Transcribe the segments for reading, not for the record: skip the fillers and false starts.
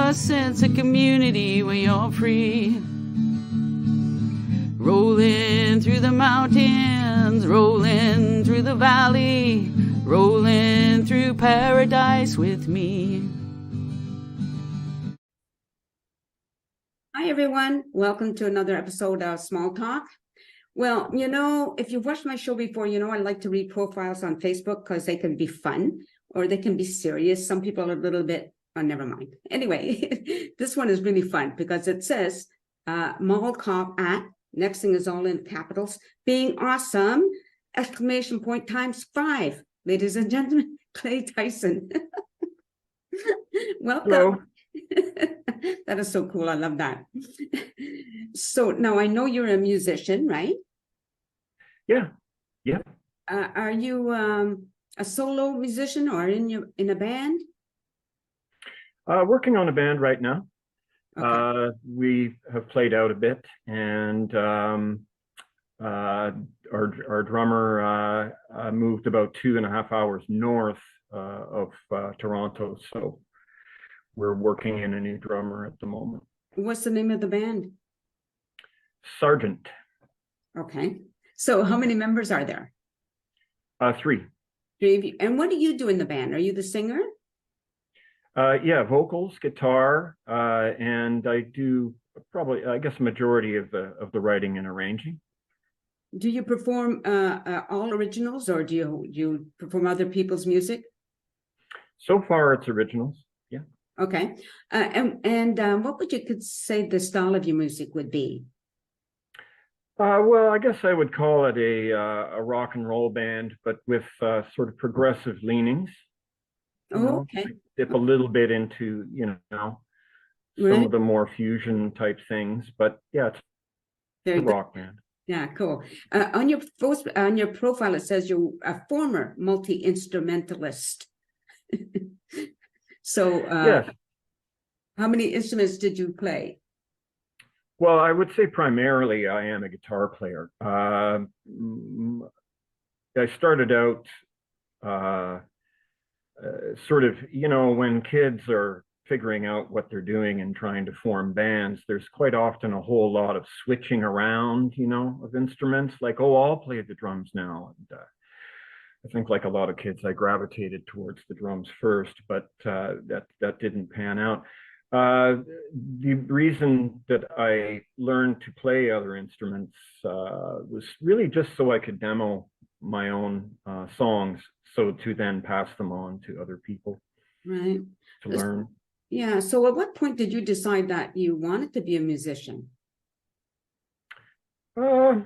a sense of community when you're free. Rolling through the mountains, rolling through the valley, rolling through paradise with me. Hi, everyone. Welcome to another episode of Small Talk. Well, you know, if you've watched my show before, you know I like to read profiles on Facebook because they can be fun or they can be serious. Some people are a little bit, oh, never mind. Anyway, this one is really fun because it says, Mall Cop at, next thing is all in capitals, being awesome, exclamation point ×5. Ladies and gentlemen, Clay Tyson. Welcome. Hello. That is so cool. I love that. So now I know you're a musician, right? Yeah. Are you a solo musician or in a band? Working on a band right now. Okay. We have played out a bit, and our drummer moved about 2.5 hours north of Toronto, so we're working in a new drummer at the moment. What's the name of the band? Sergeant. Okay. So how many members are there? 3. 3 of you. And what do you do in the band? Are you the singer? Yeah, vocals, guitar, and I do probably, I guess, a majority of the writing and arranging. Do you perform all originals, or do you perform other people's music? So far, it's originals. Yeah. Okay. And what would you could say the style of your music would be? Well, I guess I would call it a rock and roll band, but with sort of progressive leanings. Oh, okay. I dip a little bit into, some Right. of the more fusion type things, but yeah, it's Very a good. rock band. Yeah, cool. On your profile, it says you're a former multi-instrumentalist. So, Yes. how many instruments did you play? Well, I would say primarily I am a guitar player. I started out sort of, when kids are figuring out what they're doing and trying to form bands, there's quite often a whole lot of switching around, of instruments, like, oh, I'll play the drums now. And I think, like a lot of kids, I gravitated towards the drums first, but that didn't pan out. The reason that I learned to play other instruments was really just so I could demo my own songs, so to then pass them on to other people. Right. To learn. Yeah. So at what point did you decide that you wanted to be a musician? I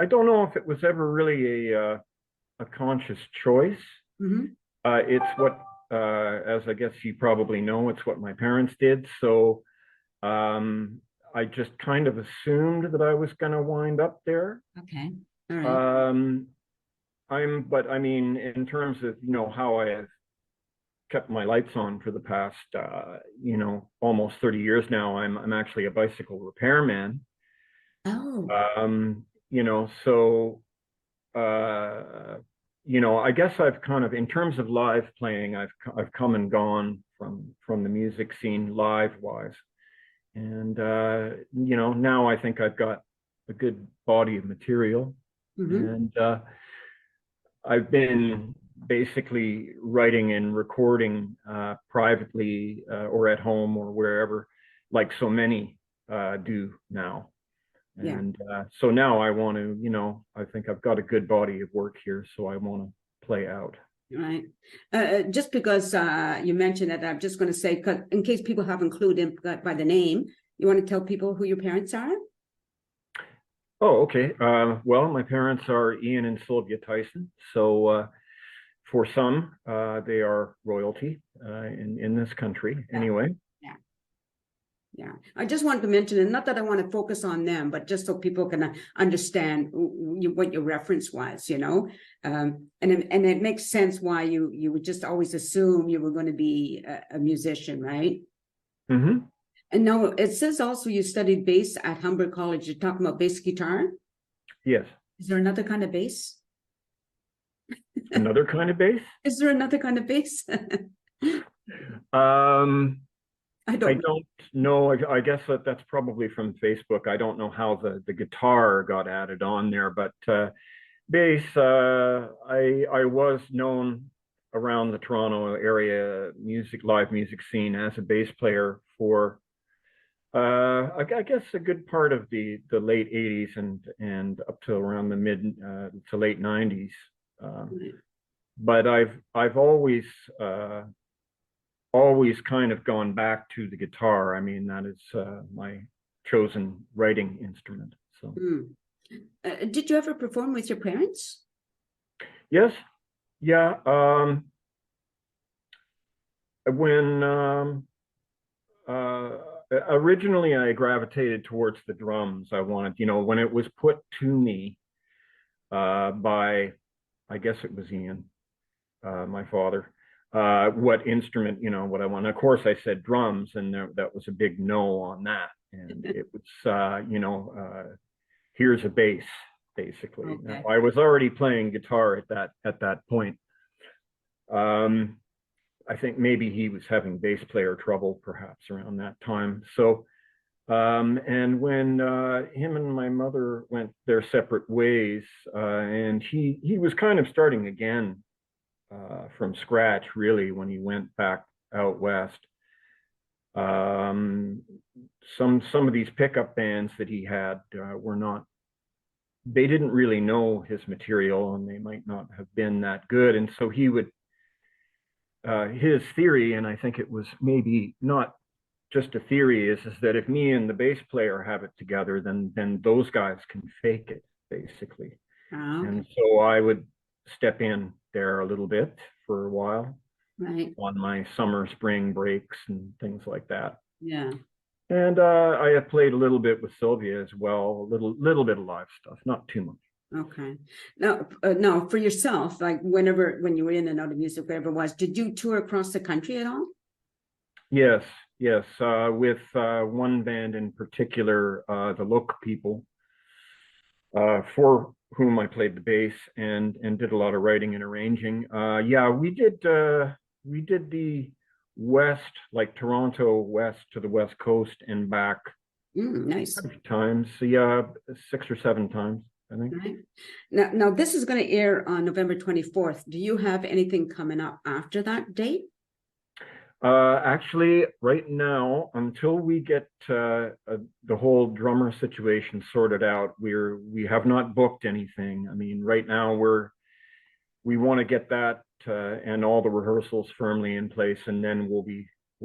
don't know if it was ever really a conscious choice. Mm-hmm. It's what, as I guess you probably know, it's what my parents did. So I just kind of assumed that I was going to wind up there. Okay. All right. But I mean, in terms of, how I have kept my lights on for the past, almost 30 years now, I'm actually a bicycle repairman. Oh. So, I guess I've kind of, in terms of live playing, I've come and gone from the music scene live wise. And, now I think I've got a good body of material. Mm-hmm. And I've been basically writing and recording privately or at home or wherever, like so many do now. Yeah. And so now I want to, I think I've got a good body of work here, so I want to play out. Right. Just because you mentioned that, I'm just going to say, in case people haven't clued in by the name, you want to tell people who your parents are? Oh, okay. Well, my parents are Ian and Sylvia Tyson. So for some, they are royalty in this country anyway. Yeah, I just wanted to mention, and not that I want to focus on them, but just so people can understand what your reference was, and it makes sense why you would just always assume you were going to be a musician, right? Mm-hmm. And now it says also you studied bass at Humber College. You're talking about bass guitar? Yes. Is there another kind of bass? Another kind of bass? Is there another kind of bass? I I don't know. don't know. I guess that's probably from Facebook. I don't know how the guitar got added on there, but bass, I was known around the Toronto area live music scene as a bass player for I guess a good part of the late 80s and up to around the mid to late 90s. Right. But I've always kind of gone back to the guitar. I mean, that is my chosen writing instrument. So Mm. Did you ever perform with your parents? yes, yeah. When uh, Originally I gravitated towards the drums. I wanted, when it was put to me by, I guess it was Ian, my father, what instrument, what I want. Of course, I said drums, and that was a big no on that. And it was, here's a bass, basically. Now, Okay. I was already playing guitar at that point. I think maybe he was having bass player trouble, perhaps around that time. So, and when him and my mother went their separate ways, and he was kind of starting again from scratch, really, when he went back out west. Um, some of these pickup bands that he had were not. They didn't really know his material, and they might not have been that good. And so he would. His theory, and I think it was maybe not just a theory, is that if me and the bass player have it together, then those guys can fake it, basically. Oh, okay. And so I would step in there a little bit for a while Right. on my summer, spring breaks and things like that. Yeah. And I have played a little bit with Sylvia as well, a little bit of live stuff, not too much. Okay. Now for yourself, like when you were in and out of music, whatever it was, did you tour across the country at all? Yes, yes, with one band in particular, the Look People, for whom I played the bass and did a lot of writing and arranging. Yeah, we did the west, like Toronto west to the west coast and back Nice. a few times. So, yeah, 6 or 7 times, I think. Right. Now this is going to air on November 24th. Do you have anything coming up after that date? Actually, right now, until we get the whole drummer situation sorted out, we have not booked anything. I mean, right now we want to get that and all the rehearsals firmly in place, and then we'll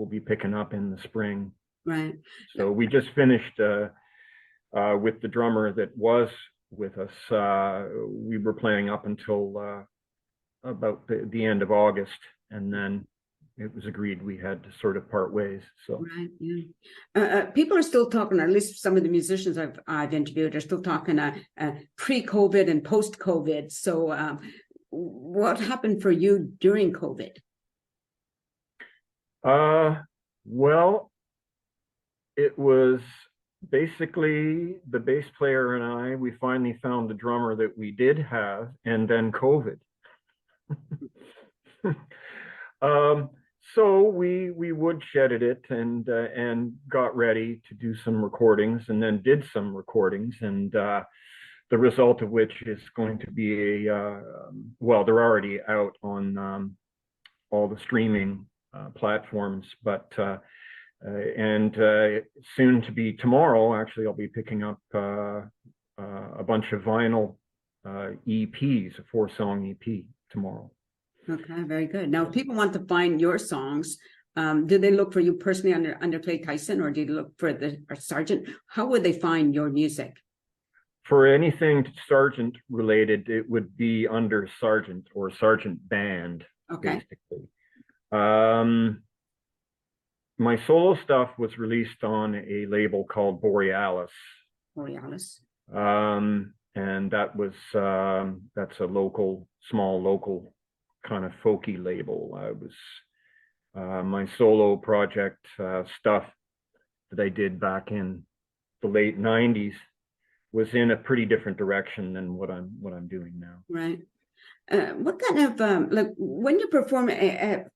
be picking up in the spring. Right. So we just finished with the drummer that was with us. We were playing up until about the end of August, and then it was agreed we had to sort of part ways. So Right. Yeah. People are still talking, or at least some of the musicians I've interviewed are still talking pre-COVID and post-COVID. So what happened for you during COVID? well, it was basically the bass player and I, we finally found the drummer that we did have, and then COVID. So we woodshedded it and got ready to do some recordings, and then did some recordings, and the result of which is going to be well, they're already out on all the streaming platforms, but and soon to be tomorrow, actually, I'll be picking up a bunch of vinyl EPs, a 4-song EP tomorrow. Okay, very good. Now, if people want to find your songs, do they look for you personally under Clay Tyson, or do they look for the Sergeant? How would they find your music? For anything Sergeant related, it would be under Sergeant or Sergeant Band, Okay. basically. My solo stuff was released on a label called Borealis. Borealis. And that was that's a small local kind of folky label. I was my solo project stuff that I did back in the late 90s was in a pretty different direction than what I'm doing now. Right. What kind of like when you perform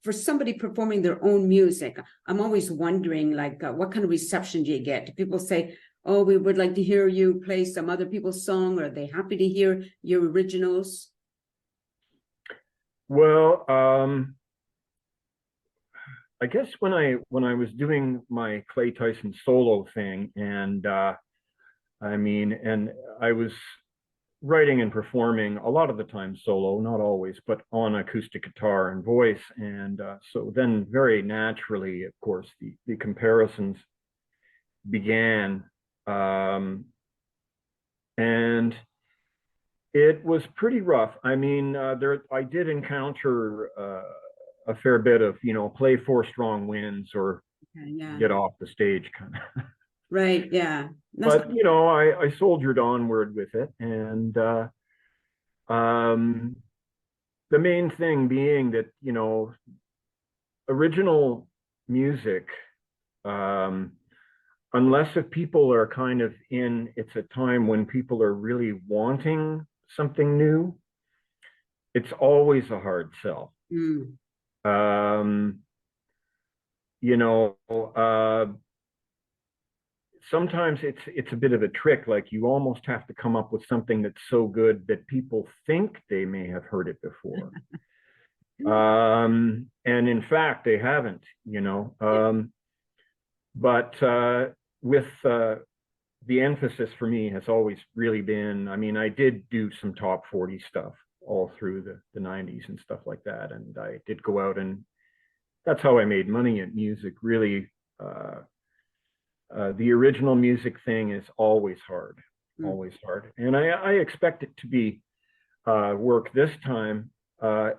for somebody performing their own music? I'm always wondering, like, what kind of reception do you get? Do people say, "Oh, we would like to hear you play some other people's song"? Or are they happy to hear your originals? Well, I guess when I was doing my Clay Tyson solo thing, and and I was writing and performing a lot of the time solo, not always, but on acoustic guitar and voice. And so then very naturally, of course, the comparisons began. And it was pretty rough. I mean, I did encounter a fair bit of, play four strong winds or Yeah, get off the stage kind of. right. Yeah, But I soldiered onward with it, and um, the main thing being that original music, um, unless if people are kind of it's a time when people are really wanting something new, it's always a hard sell. Mm. Um, you know, sometimes it's a bit of a trick. Like you almost have to come up with something that's so good that people think they may have heard it before. And in fact, they haven't, but with the emphasis for me has always really been, I mean, I did do some top 40 stuff all through the 90s and stuff like that. And I did go out, and that's how I made money at music, really. The original music thing is always hard, always hard. And I expect it to be work this time,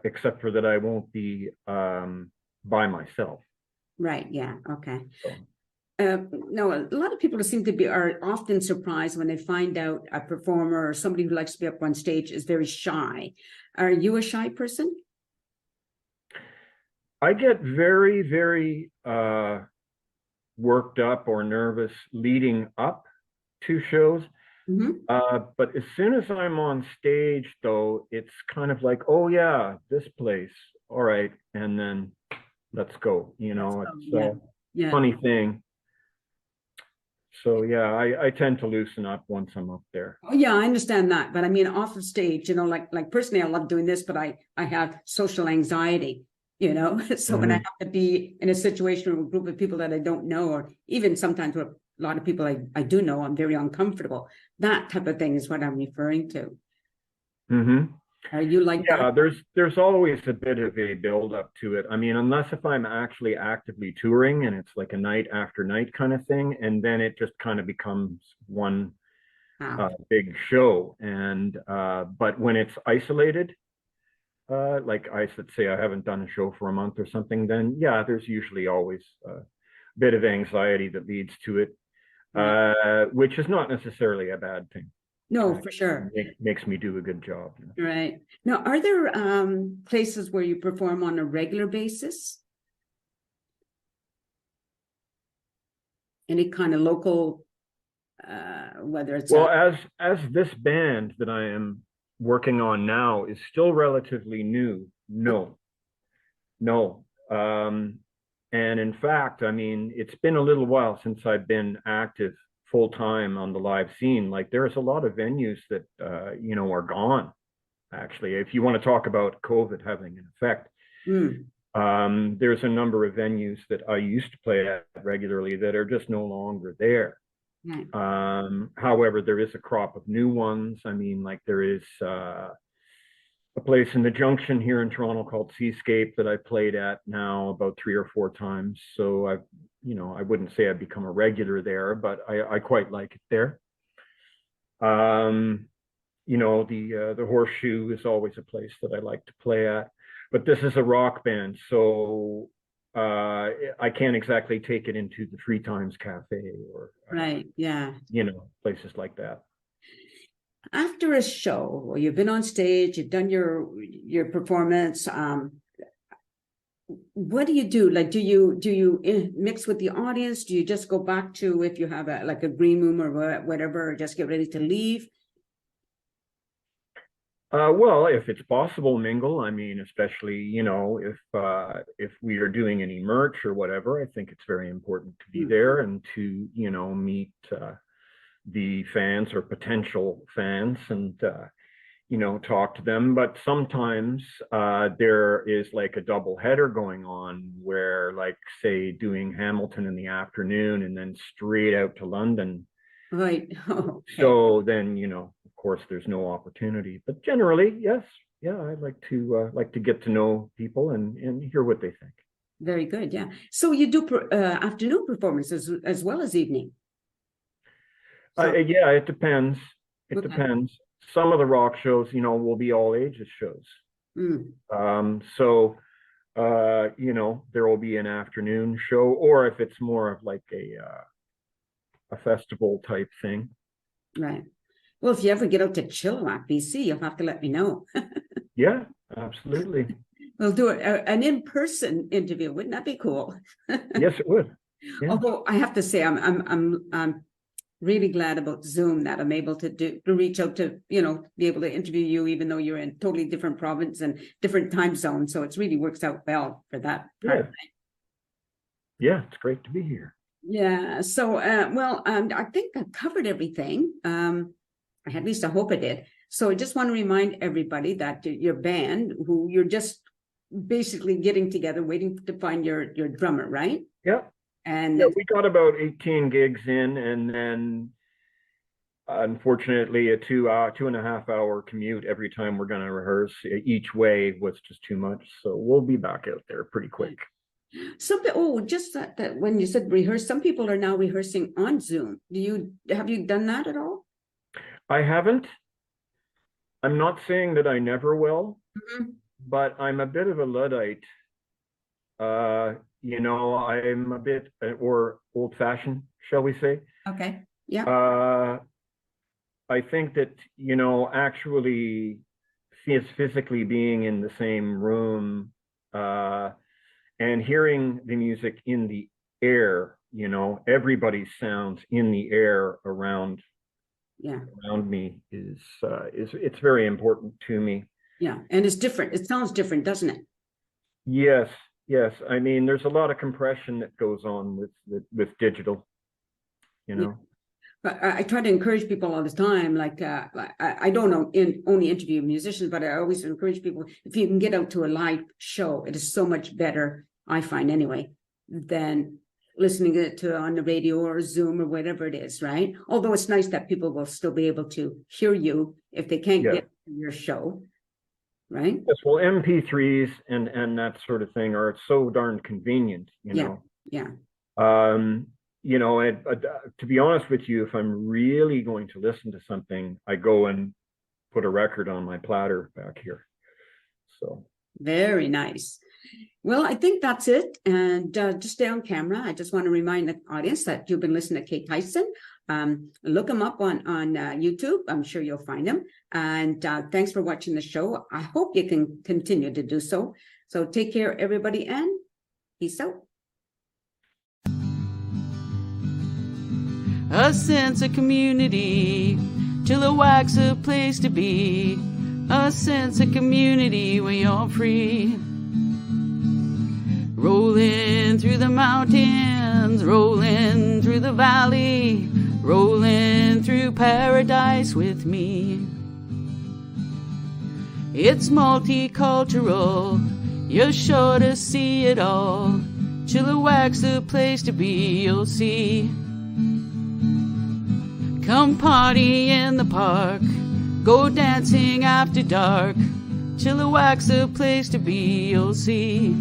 except for that I won't be by myself. Right. Yeah. Okay. So. No, a lot of people are often surprised when they find out a performer or somebody who likes to be up on stage is very shy. Are you a shy person? I get very, very worked up or nervous leading up to shows. But as soon as I'm on stage, though, it's kind of like, oh yeah, this place, all right, and then let's go. It's a funny thing. So yeah, I tend to loosen up once I'm up there. Oh yeah, I understand that. But I mean, off of stage, like personally, I love doing this, but I have social anxiety, So when I have to be in a situation with a group of people that I don't know, or even sometimes with a lot of people I do know, I'm very uncomfortable. That type of thing is what I'm referring to. Are you like that? There's always a bit of a build up to it. I mean, unless if I'm actually actively touring and it's like a night after night kind of thing, and then it just kind of becomes one big show. And but when it's isolated, like I should say, I haven't done a show for a month or something, then yeah, there's usually always a bit of anxiety that leads to it, which is not necessarily a bad thing. No, for sure. It makes me do a good job. Right. Now, are there places where you perform on a regular basis? Any kind of local, whether it's as this band that I am working on now is still relatively new, no. And in fact, I mean, it's been a little while since I've been active full time on the live scene. Like there's a lot of venues that are gone, actually, if you want to talk about COVID having an effect. There's a number of venues that I used to play at regularly that are just no longer there. However, there is a crop of new ones. I mean, like there is a place in the Junction here in Toronto called Seascape that I played at now about 3 or 4 times. So I wouldn't say I've become a regular there, but I quite like it there. The Horseshoe is always a place that I like to play at, but this is a rock band, so I can't exactly take it into the Free Times Cafe or places like that. After a show, or you've been on stage, you've done your performance, what do you do? Like, do you mix with the audience? Do you just go back to, if you have a green room or whatever, or just get ready to leave? Well, if it's possible, mingle. I mean, especially, if we are doing any merch or whatever, I think it's very important to be there and to, meet the fans or potential fans and, talk to them. But sometimes there is like a double header going on where, like, say, doing Hamilton in the afternoon and then straight out to London. Right. Okay. So then, of course, there's no opportunity. But generally, yes, yeah, I'd like to get to know people and hear what they think. Very good. Yeah. So you do afternoon performances as well as evening. Yeah, it depends. It depends. Some of the rock shows, will be all ages shows. So there will be an afternoon show, or if it's more of like a festival type thing. Right. Well, if you ever get out to Chilliwack, BC, you'll have to let me know. Yeah, absolutely. We'll do an in-person interview. Wouldn't that be cool? Yes, it would. Yeah. Although I have to say, I'm really glad about Zoom that I'm able to reach out to, be able to interview you, even though you're in totally different province and different time zones. So it really works out well for that. Yeah. Yeah, it's great to be here. Yeah. So, I think I covered everything. At least I hope I did. So I just want to remind everybody that your band, who you're just basically getting together, waiting to find your drummer, right? Yeah. And we got about 18 gigs in, and then unfortunately a 2.5 hour commute every time we're going to rehearse each way was just too much. So we'll be back out there pretty quick. Just that when you said rehearse, some people are now rehearsing on Zoom. Have you done that at all? I haven't. I'm not saying that I never will, but I'm a bit of a Luddite. I'm a bit or old-fashioned, shall we say? Okay. Yeah. I think that, actually physically being in the same room and hearing the music in the air, everybody's sounds in the air around me is it's very important to me. Yeah, and it's different. It sounds different, doesn't it? Yes. I mean, there's a lot of compression that goes on with digital, Yeah. But I try to encourage people all the time. Like I don't only interview musicians, but I always encourage people, if you can get out to a live show, it is so much better, I find anyway, than listening to on the radio or Zoom or whatever it is, right? Although it's nice that people will still be able to hear you if they can't get to your show, right? Yes, well, MP3s and that sort of thing are so darn convenient, know. Yeah. To be honest with you, if I'm really going to listen to something, I go and put a record on my platter back here. So very nice. Well, I think that's it. And just stay on camera. I just want to remind the audience that you've been listening to Kate Tyson. Look him up on YouTube. I'm sure you'll find him. And thanks for watching the show. I hope you can continue to do so. So take care, everybody, and peace out. A sense of community, Chilliwack's a place to be. A sense of community where you're free. Rolling through the mountains, rolling through the valley, rolling through paradise with me. It's multicultural, you're sure to see it all. Chilliwack's the place to be, you'll see. Come party in the park, go dancing after dark. Chilliwack's the place to be, you'll see.